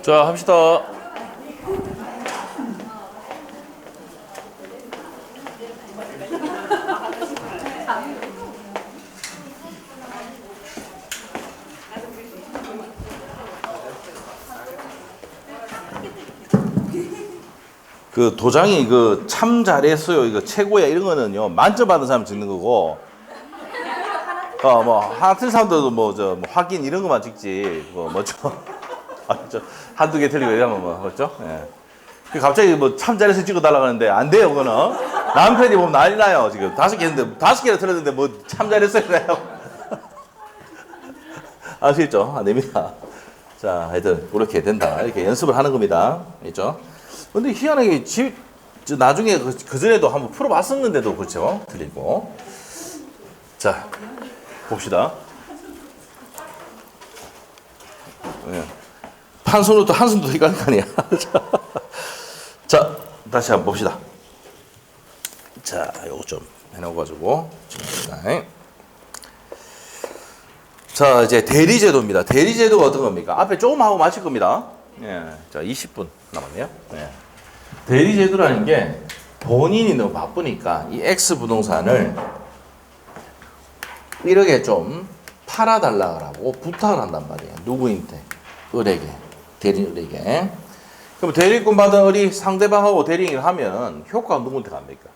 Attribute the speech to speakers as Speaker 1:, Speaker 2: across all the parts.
Speaker 1: 자, 합시다. 그 도장이 그 참 잘했어요, 이거 최고야 이런 거는요 만점 받은 사람 찍는 거고, 뭐 하나 틀린 사람들도 뭐 확인 이런 거만 찍지, 뭐죠? 한두 개 틀리고 이러면 뭐죠? 예. 갑자기 뭐 참 잘해서 찍어달라고 하는데 안 돼요, 그거는. 남편이 보면 난리 나요. 지금 5개 했는데 5개나 틀렸는데 뭐 참 잘했어요 그래요. 아시겠죠? 안 됩니다. 자, 하여튼 그렇게 된다. 이렇게 연습을 하는 겁니다. 있죠? 근데 희한하게 나중에 그전에도 한번 풀어봤었는데도 그렇죠? 틀리고. 자, 봅시다. 네. 한손으로 또 한손도 이거 하는 거 아니야. 자, 다시 한번 봅시다. 자, 요거 좀 해놓아가지고. 자, 이제 대리제도입니다. 대리제도가 어떤 겁니까? 앞에 조금 하고 마칠 겁니다. 예. 자, 20분 남았네요. 예. 대리제도라는 게 본인이 너무 바쁘니까 이 X 부동산을 1억에 좀 팔아달라고 부탁을 한단 말이에요. 누구한테? 을에게. 대리을에게. 그럼 대리권 받은 을이 상대방하고 대리행위를 하면 효과가 누구한테 갑니까?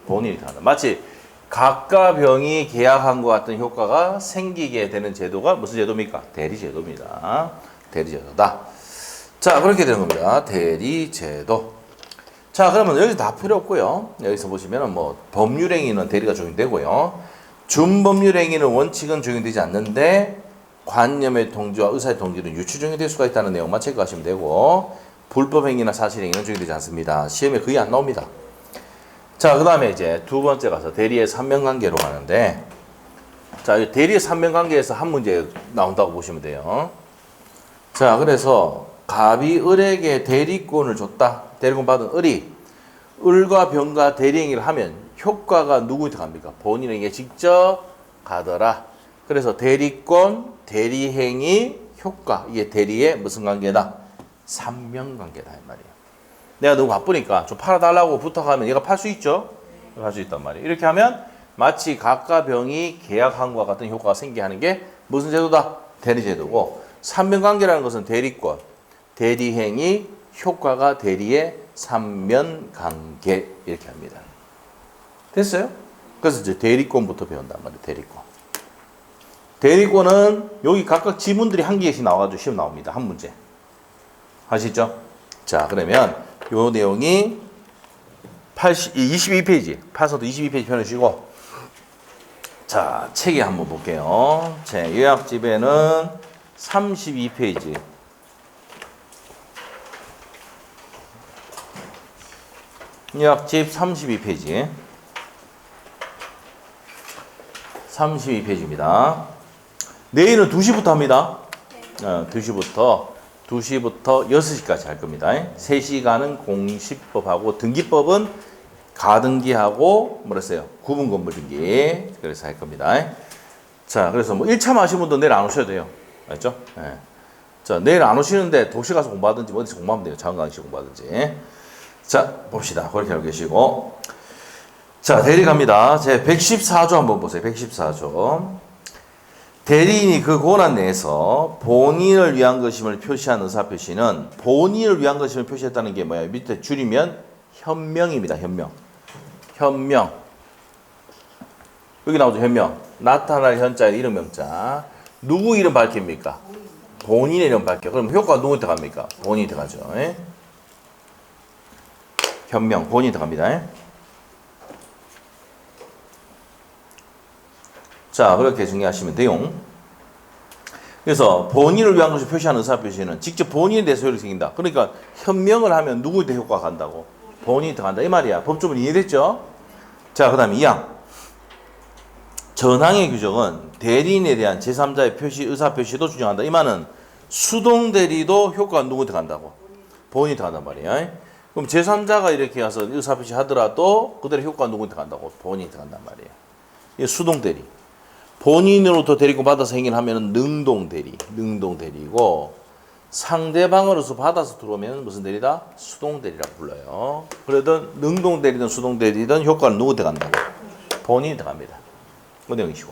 Speaker 1: 본인한테 간다. 마치 갑과 병이 계약한 것 같은 효과가 생기게 되는 제도가 무슨 제도입니까? 대리제도입니다. 대리제도다. 자, 그렇게 되는 겁니다. 대리제도. 자, 그러면 여기서 다 필요 없고요. 여기서 보시면은 뭐 법률행위는 대리가 적용되고요. 준법률행위는 원칙은 적용되지 않는데 관념의 통지와 의사의 통지는 유추 적용될 수가 있다는 내용만 체크하시면 되고, 불법행위나 사실행위는 적용되지 않습니다. 시험에 거의 안 나옵니다. 자, 그 다음에 이제 두 번째 가서 대리의 삼면관계로 가는데, 자, 대리의 삼면관계에서 한 문제 나온다고 보시면 돼요. 자, 그래서 갑이 을에게 대리권을 줬다. 대리권 받은 을이 을과 병과 대리행위를 하면 효과가 누구한테 갑니까? 본인에게 직접 가더라. 그래서 대리권, 대리행위, 효과, 이게 대리의 무슨 관계다? 삼면관계다 이 말이에요. 내가 너무 바쁘니까 좀 팔아달라고 부탁하면 얘가 팔 수 있죠? 할 수 있단 말이에요. 이렇게 하면 마치 갑과 병이 계약한 것과 같은 효과가 생기게 하는 게 무슨 제도다? 대리제도고, 삼면관계라는 것은 대리권, 대리행위, 효과가 대리의 삼면관계 이렇게 합니다. 됐어요? 그래서 이제 대리권부터 배운단 말이에요. 대리권. 대리권은 여기 각각 지문들이 한 개씩 나와가지고 시험 나옵니다. 한 문제. 아시죠? 자, 그러면 요 내용이 22페이지, 파서도 22페이지 펴주시고, 자, 책에 한번 볼게요. 제 요약집에는 32페이지. 요약집 32페이지. 32페이지입니다. 내일은 2시부터 합니다. 2시부터 6시까지 할 겁니다. 3시간은 공시법하고 등기법은 가등기하고 뭐랬어요? 구분 건물 등기. 그래서 할 겁니다. 자, 그래서 뭐 1차 마신 분도 내일 안 오셔도 돼요. 알죠? 네. 자, 내일 안 오시는데 도시 가서 공부하든지 어디서 공부하면 돼요. 자원강시 공부하든지. 자, 봅시다. 그렇게 알고 계시고. 자, 대리 갑니다. 제 114조 한번 보세요. 114조. 대리인이 그 권한 내에서 본인을 위한 것임을 표시한 의사표시는, 본인을 위한 것임을 표시했다는 게 뭐야? 밑에 줄이면 현명입니다. 현명. 현명. 여기 나오죠. 현명. 나타날 현자의 이름 명자. 누구 이름 밝힙니까? 본인의 이름 밝혀. 그럼 효과가 누구한테 갑니까? 본인한테 가죠. 예? 현명. 본인한테 갑니다. 자, 그렇게 정리하시면 돼요. 그래서 본인을 위한 것을 표시하는 의사표시는 직접 본인에 대해서 효력이 생긴다. 그러니까 현명을 하면 누구한테 효과가 간다고? 본인한테 간다. 이 말이야. 법조문 이해됐죠? 자, 그 다음에 2항. 전항의 규정은 대리인에 대한 제3자의 표시, 의사표시도 규정한다. 이 말은 수동대리도 효과가 누구한테 간다고? 본인한테 간단 말이야. 그럼 제3자가 이렇게 가서 의사표시 하더라도 그대로 효과가 누구한테 간다고? 본인한테 간단 말이야. 이게 수동대리. 본인으로부터 대리권 받아서 행위를 하면 능동대리, 능동대리고, 상대방으로서 받아서 들어오면 무슨 대리다? 수동대리라고 불러요. 그러든 능동대리든 수동대리든 효과는 누구한테 간다고? 본인한테 갑니다. 그 내용이시고.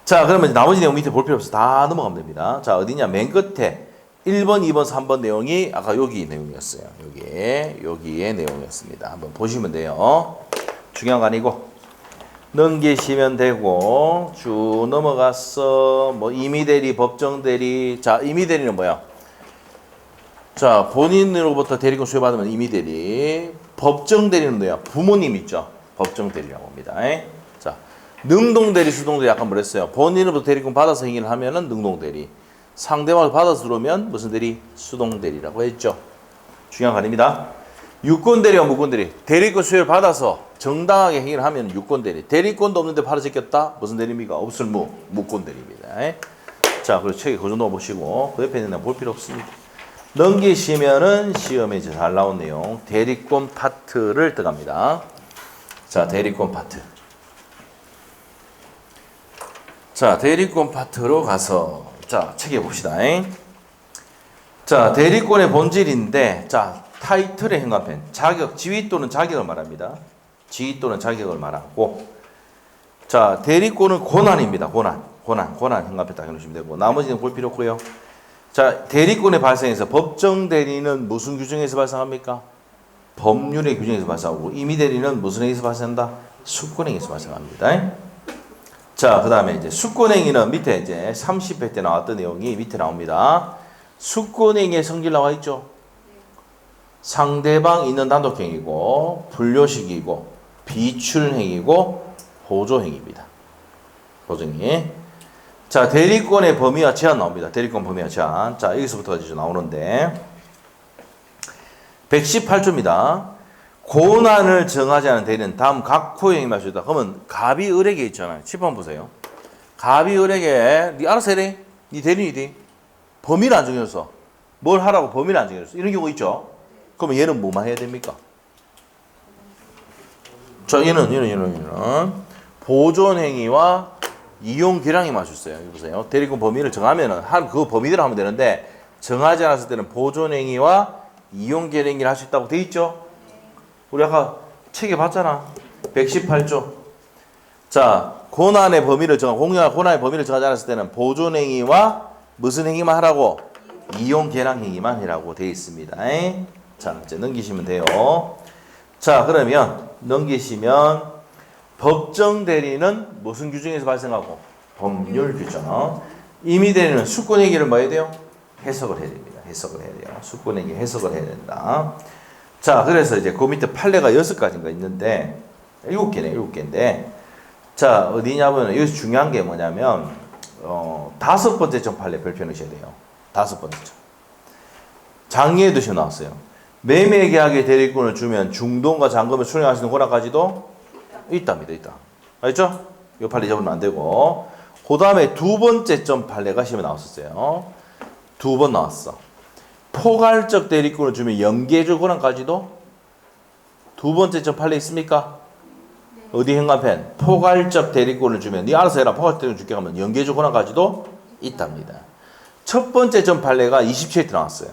Speaker 1: 자, 그러면 나머지 내용 밑에 볼 필요 없어. 다 넘어가면 됩니다. 자, 어디냐? 맨 끝에 1번, 2번, 3번 내용이 아까 여기 내용이었어요. 여기에 내용이었습니다. 한번 보시면 돼요. 중요한 거 아니고. 넘기시면 되고, 쭉 넘어가서, 뭐, 임의대리, 법정대리. 자, 임의대리는 뭐야? 자, 본인으로부터 대리권 수여받으면 임의대리. 법정대리는 뭐야? 부모님 있죠? 법정대리라고 합니다. 자, 능동대리, 수동대리 아까 뭐랬어요? 본인으로부터 대리권 받아서 행위를 하면은 능동대리. 상대방을 받아서 들어오면 무슨 대리? 수동대리라고 했죠. 중요한 거 아닙니다. 유권대리와 무권대리. 대리권 수여를 받아서 정당하게 행위를 하면 유권대리. 대리권도 없는데 팔아 제꼈다? 무슨 대리입니까? 없을 무권대리입니다. 자, 그리고 책에 그 정도 보시고 그 옆에 있는 볼 필요 없습니다. 넘기시면은 시험에 이제 잘 나온 내용 대리권 파트를 들어갑니다. 자, 대리권 파트. 자, 대리권 파트로 가서 자, 책에 봅시다. 자, 대리권의 본질인데 자, 타이틀의 행간편. 자격, 지위 또는 자격을 말합니다. 지위 또는 자격을 말하고 자, 대리권은 권한입니다. 권한 행간편 딱 해놓으시면 되고 나머지는 볼 필요 없고요. 자, 대리권의 발생에서 법정 대리는 무슨 규정에서 발생합니까? 법률의 규정에서 발생하고 임의대리는 무슨 행위에서 발생한다? 수권행위에서 발생합니다. 자, 그 다음에 이제 수권행위는 밑에 이제 30회 때 나왔던 내용이 밑에 나옵니다. 수권행위의 성질 나와 있죠? 상대방 있는 단독행위고, 분료식이고, 비출행위고, 보조행위입니다. 보조행위. 자, 대리권의 범위와 제한 나옵니다. 대리권 범위와 제한. 자, 여기서부터 이제 나오는데, 118조입니다. 고난을 정하지 않은 대리는 다음 각 포행위 마시다. 그러면 갑이 을에게 있잖아요. 칠판 보세요. 갑이 을에게 니 알아서 해래. 니 대리인이디. 범위를 안 정해줬어. 뭘 하라고 범위를 안 정해줬어. 이런 경우 있죠. 그러면 얘는 뭐만 해야 됩니까? 자, 얘는 보존행위와 이용계량이 맞췄어요. 여기 보세요. 대리권 범위를 정하면은 그 범위대로 하면 되는데 정하지 않았을 때는 보존행위와 이용계량을 할 수 있다고 돼 있죠. 우리 아까 책에 봤잖아. 118조. 자, 고난의 범위를 고난의 범위를 정하지 않았을 때는 보존행위와 무슨 행위만 하라고? 이용계량 행위만 하라고 되어 있습니다. 자, 이제 넘기시면 돼요. 자, 그러면 넘기시면 법정 대리는 무슨 규정에서 발생하고? 법률 규정. 임의대리는 수권행위를 뭐 해야 돼요? 해석을 해야 됩니다. 해석을 해야 돼요. 수권행위 해석을 해야 된다. 자, 그래서 이제 그 밑에 판례가 6가지인가 있는데 7개인데 자, 어디냐면 여기서 중요한 게 뭐냐면 5번째 점 판례 별표 넣으셔야 돼요. 5번째 점. 장의에도 시험 나왔어요. 매매 계약의 대리권을 주면 중도금과 잔금을 수령할 수 있는 권한까지도 있답니다. 있다. 알죠? 이 판례 잡으면 안 되고. 그 다음에 2번째 점 판례가 시험에 나왔었어요. 2번 나왔어. 포괄적 대리권을 주면 연계적 권한까지도 2번째 점 판례 있습니까? 어디 행간편? 포괄적 대리권을 주면 네 알아서 해라. 포괄적 대리권 줄게 하면 연계적 권한까지도 있답니다. 첫 번째 점 판례가 27회 때 나왔어요.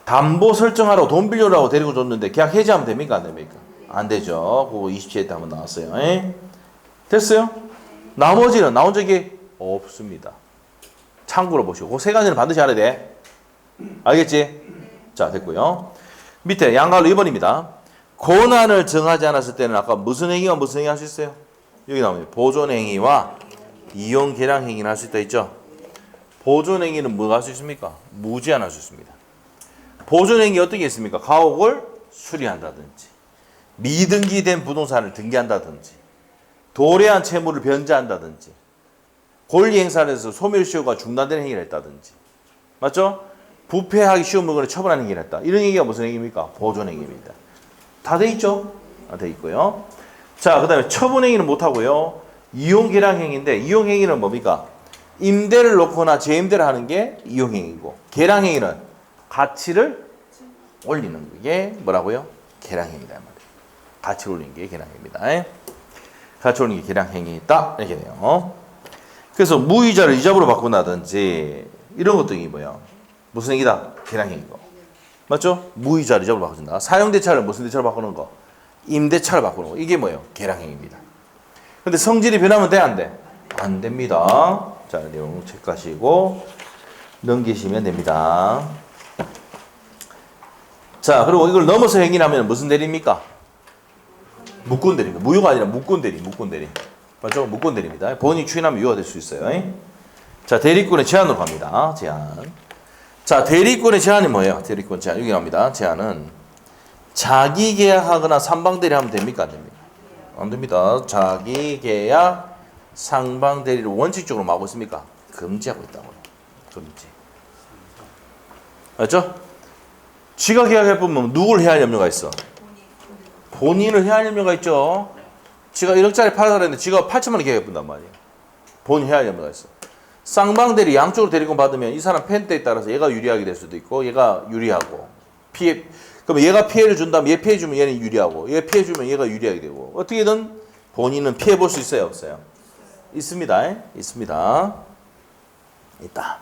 Speaker 1: 담보 설정하라고 돈 빌려라고 대리권 줬는데 계약 해지하면 됩니까? 안 됩니까? 안 되죠. 그거 27회 때 한번 나왔어요. 됐어요? 나머지는 나온 적이 없습니다. 참고로 보시고 그 세 가지는 반드시 알아야 돼. 알겠지? 자, 됐고요. 밑에 양가로 2번입니다. 고난을 정하지 않았을 때는 아까 무슨 행위와 무슨 행위 할 수 있어요? 여기 나옵니다. 보존행위와 이용계량행위를 할 수 있다 있죠? 보존행위는 뭐가 할 수 있습니까? 무제한 할 수 있습니다. 보존행위 어떤 게 있습니까? 가옥을 수리한다든지 미등기된 부동산을 등기한다든지 도래한 채무를 변제한다든지 권리 행사를 해서 소멸시효가 중단되는 행위를 했다든지 맞죠? 부패하기 쉬운 물건을 처분하는 행위를 했다. 이런 행위가 무슨 행위입니까? 보존행위입니다. 다 돼 있죠? 돼 있고요. 자, 그 다음에 처분행위는 못하고요. 이용계량행위인데 이용행위는 뭡니까? 임대를 놓거나 재임대를 하는 게 이용행위고 계량행위는 가치를 올리는 게 뭐라고요? 계량행위다 말이에요. 가치를 올리는 게 계량행위입니다. 가치 올리는 게 계량행위다 이렇게 돼요. 그래서 무이자를 이자로 바꾼다든지 이런 것들이 뭐예요? 무슨 행위다? 계량행위고. 맞죠? 무이자리잡으로 바꿔준다. 사용대차를 무슨 대차로 바꾸는 거? 임대차를 바꾸는 거. 이게 뭐예요? 계량행위입니다. 근데 성질이 변하면 돼? 안 돼? 안 됩니다. 자, 내용 체크하시고 넘기시면 됩니다. 자, 그리고 이걸 넘어서 행위를 하면 무슨 대리입니까? 무권대리입니다. 무효가 아니라 무권대리. 맞죠? 무권대리입니다. 본인이 추인하면 유효가 될 수 있어요. 자, 대리권의 제한으로 갑니다. 제한. 자, 대리권의 제한이 뭐예요? 대리권 제한. 여기 갑니다. 제한은 자기 계약하거나 삼방대리 하면 됩니까? 안 됩니까? 안 됩니다. 자기 계약, 상방대리를 원칙적으로 막고 있습니까? 금지하고 있다고요. 금지. 맞죠? 지가 계약할 뿐만 누굴 해야 할 염려가 있어? 본인을 해야 할 염려가 있죠. 지가 1억짜리 팔아라 했는데 지가 8천만 원 계약해 본단 말이에요. 본인 해야 할 염려가 있어. 쌍방대리 양쪽으로 대리권 받으면 이 사람 펜트에 따라서 얘가 유리하게 될 수도 있고 얘가 유리하고 피해. 그럼 얘가 피해를 준다면 얘 피해 주면 얘는 유리하고 얘 피해 주면 얘가 유리하게 되고 어떻게든 본인은 피해 볼 수 있어요, 없어요? 있습니다. 있습니다. 있다.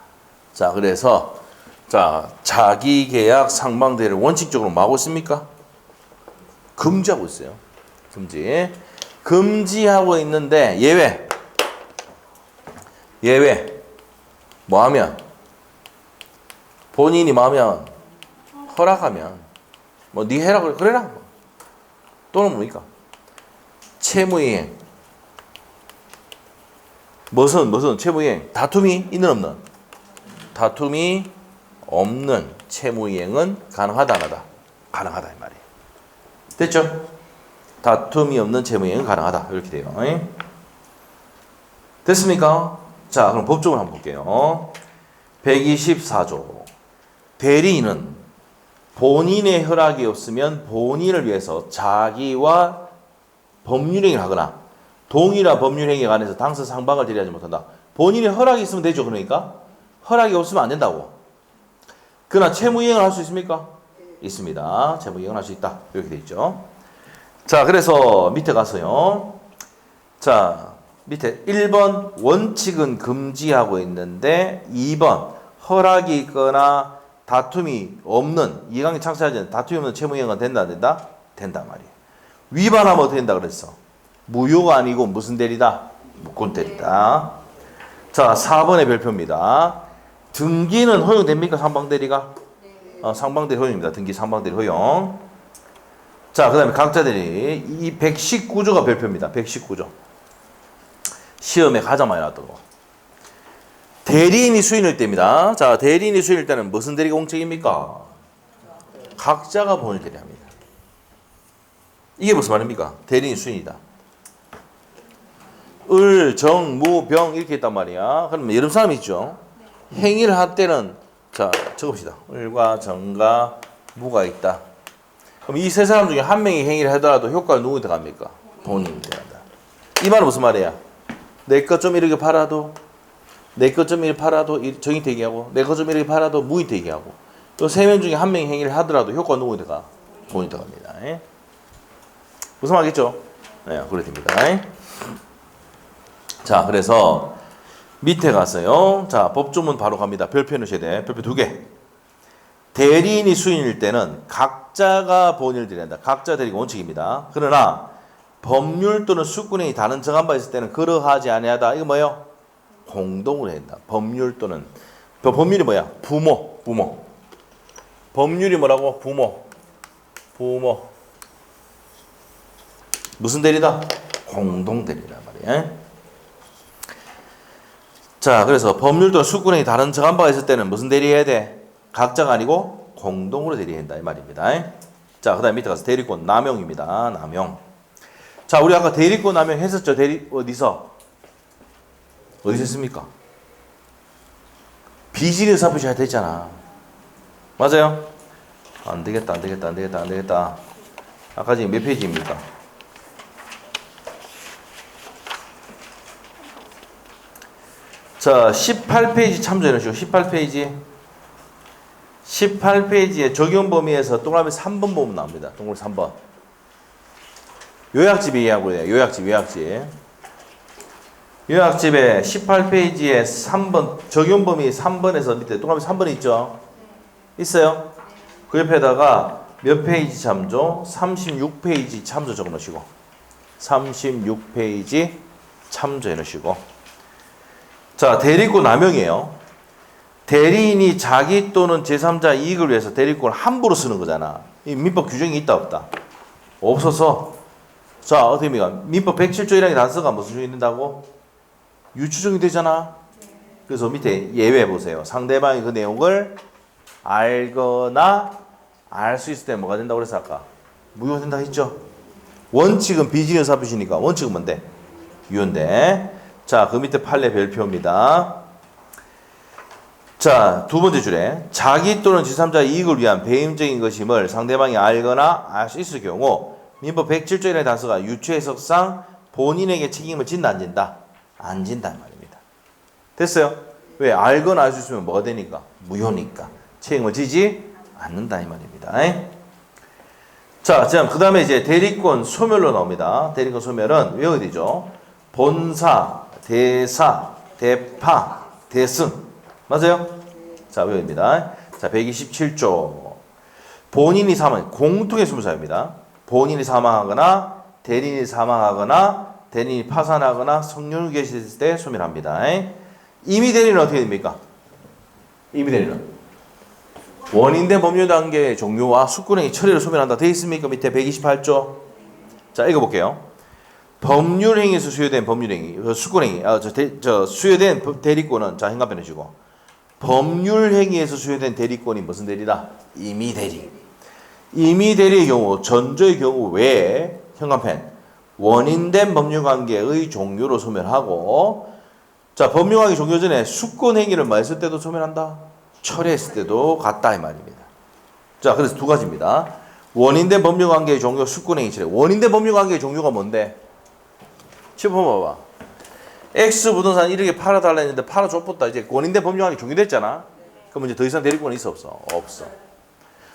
Speaker 1: 자, 그래서 자, 자기 계약 상방대리를 원칙적으로 막고 있습니까? 금지하고 있어요. 금지. 금지하고 있는데 예외. 뭐 하면? 본인이 뭐 하면? 허락하면. 뭐 네 해라 그래라. 또는 뭡니까? 채무이행. 무슨 채무이행? 다툼이 있는 없는? 다툼이 없는 채무이행은 가능하다 안 하다? 가능하다 이 말이에요. 됐죠? 다툼이 없는 채무이행은 가능하다. 이렇게 돼요. 됐습니까? 자, 그럼 법조문 한번 볼게요. 124조. 대리인은 본인의 허락이 없으면 본인을 위해서 자기와 법률행위를 하거나 동일한 법률행위에 관해서 당사 상방을 대리하지 못한다. 본인의 허락이 있으면 되죠. 그러니까 허락이 없으면 안 된다고. 그러나 채무이행을 할 수 있습니까? 있습니다. 채무이행을 할 수 있다. 이렇게 돼 있죠. 자, 그래서 밑에 가서요. 자, 밑에 1번 원칙은 금지하고 있는데 2번 허락이 있거나 다툼이 없는 이강이 창설하지 않는 다툼이 없는 채무이행은 된다 안 된다? 된다 말이에요. 위반하면 어떻게 된다 그랬어? 무효가 아니고 무슨 대리다? 무권대리다. 자, 4번의 별표입니다. 등기는 허용됩니까? 상방대리가? 상방대리 허용입니다. 등기 상방대리 허용. 자, 그 다음에 각자대리. 이 119조가 별표입니다. 119조. 시험에 가장 많이 나왔던 거. 대리인이 수인일 때입니다. 자, 대리인이 수인일 때는 무슨 대리가 공책입니까? 각자가 본인을 대리합니다. 이게 무슨 말입니까? 대리인이 수인이다. 을, 정, 무, 병 이렇게 있단 말이야. 그러면 여러 사람이 있죠. 행위를 할 때는 자, 적읍시다. 을과 정과 무가 있다. 그럼 이 세 사람 중에 한 명이 행위를 하더라도 효과가 누구한테 갑니까? 본인이 들어간다. 이 말은 무슨 말이야? 내 것 좀 이렇게 팔아도 내 것 좀 이렇게 팔아도 정인태 얘기하고 내 것 좀 이렇게 팔아도 무인태 얘기하고 또 세 명 중에 한 명이 행위를 하더라도 효과가 누구한테 가? 본인한테 갑니다. 무슨 말이겠죠? 네, 그래 됩니다. 자, 그래서 밑에 가서요. 자, 법조문 바로 갑니다. 별표 넣으셔야 돼. 별표 2개. 대리인이 수인일 때는 각자가 본인을 대리한다. 각자 대리가 원칙입니다. 그러나 법률 또는 수권이 다른 정한 바 있을 때는 그러하지 아니하다. 이거 뭐예요? 공동으로 한다. 법률 또는 법률이 뭐야? 부모. 법률이 뭐라고? 부모. 무슨 대리다? 공동 대리란 말이에요. 자, 그래서 법률 또는 수권이 다른 정한 바가 있을 때는 무슨 대리해야 돼? 각자가 아니고 공동으로 대리해야 한다 이 말입니다. 자, 그 다음에 밑에 가서 대리권 남용입니다. 남용. 자, 우리 아까 대리권 남용 했었죠? 어디서 했습니까? 비즈니스 사무실 할 때 했잖아. 맞아요? 안 되겠다. 아까 지금 몇 페이지입니까? 자, 18페이지 참조해주시고 18페이지에 적용 범위에서 동그라미 3번 보면 나옵니다. 동그라미 3번. 요약집 얘기하고 해요. 요약집에 18페이지에 3번 적용 범위 3번에서 밑에 동그라미 3번 있죠? 있어요? 그 옆에다가 몇 페이지 참조? 36페이지 참조 적어 놓으시고 36페이지 참조해 놓으시고 자, 대리권 남용이에요. 대리인이 자기 또는 제3자 이익을 위해서 대리권을 함부로 쓰는 거잖아. 이 민법 규정이 있다 없다? 없어서 자, 어떻게 합니까? 민법 107조 1항의 단서가 무슨 적용이 된다고? 유추적이 되잖아. 그래서 밑에 예외 보세요. 상대방이 그 내용을 알거나 알 수 있을 때 뭐가 된다고 그랬어 아까? 무효된다 했죠? 원칙은 비즈니스 합의시니까 원칙은 뭔데? 유효인데. 자, 그 밑에 판례 별표입니다. 자, 두 번째 줄에 자기 또는 제3자 이익을 위한 배임적인 것임을 상대방이 알거나 알 수 있을 경우 민법 107조 1항의 단서가 유추 해석상 본인에게 책임을 진다 안 진다? 안 진다는 말입니다. 됐어요? 왜? 알거나 알 수 있으면 뭐가 되니까? 무효니까. 책임을 지지 않는다 이 말입니다. 자, 그 다음에 이제 대리권 소멸로 나옵니다. 대리권 소멸은 외워야 되죠. 본사, 대사, 대파, 대승. 맞아요? 자, 외웁니다. 자, 127조. 본인이 사망, 공통의 수무사입니다. 본인이 사망하거나, 대리인이 사망하거나, 대리인이 파산하거나, 성년을 계실 때 소멸합니다. 임의 대리는 어떻게 됩니까? 임의 대리는? 원인된 법률단계의 종료와 숙군행위 처리를 소멸한다. 되어 있습니까? 밑에 128조. 자, 읽어볼게요. 법률행위에서 수요된 법률행위, 숙군행위, 수요된 대리권은, 자, 현관편 해주고. 법률행위에서 수요된 대리권이 무슨 대리다? 임의 대리. 임의 대리의 경우, 전조의 경우 외에, 현관편, 원인된 법률관계의 종료로 소멸하고, 자, 법률관계 종료 전에 숙군행위를 뭐 했을 때도 소멸한다? 철회했을 때도 같다 이 말입니다. 자, 그래서 두 가지입니다. 원인된 법률관계의 종료, 숙군행위 철회. 원인된 법률관계의 종료가 뭔데? 짚어봐봐. X 부동산 이렇게 팔아달라 했는데 팔아줬다. 이제 원인된 법률관계 종료됐잖아. 그럼 이제 더 이상 대리권이 있어 없어? 없어.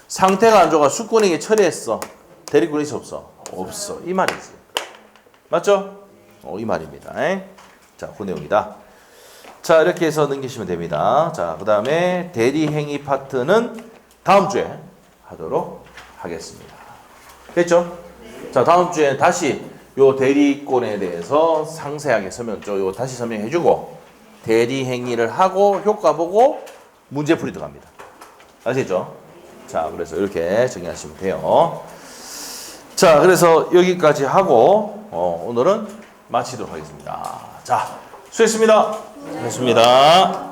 Speaker 1: 상태가 안 좋아 숙군행위 철회했어. 대리권이 있어 없어? 없어. 이 말이지. 맞죠? 이 말입니다. 자, 그 내용이다. 자, 이렇게 해서 넘기시면 됩니다. 자, 그 다음에 대리행위 파트는 다음 주에 하도록 하겠습니다. 됐죠? 자, 다음 주에 다시 요 대리권에 대해서 상세하게 요 다시 설명해주고 대리행위를 하고 효과 보고 문제풀이 들어갑니다. 아시겠죠? 자, 그래서 이렇게 정리하시면 돼요. 자, 그래서 여기까지 하고 오늘은 마치도록 하겠습니다. 자, 수고했습니다. 수고했습니다.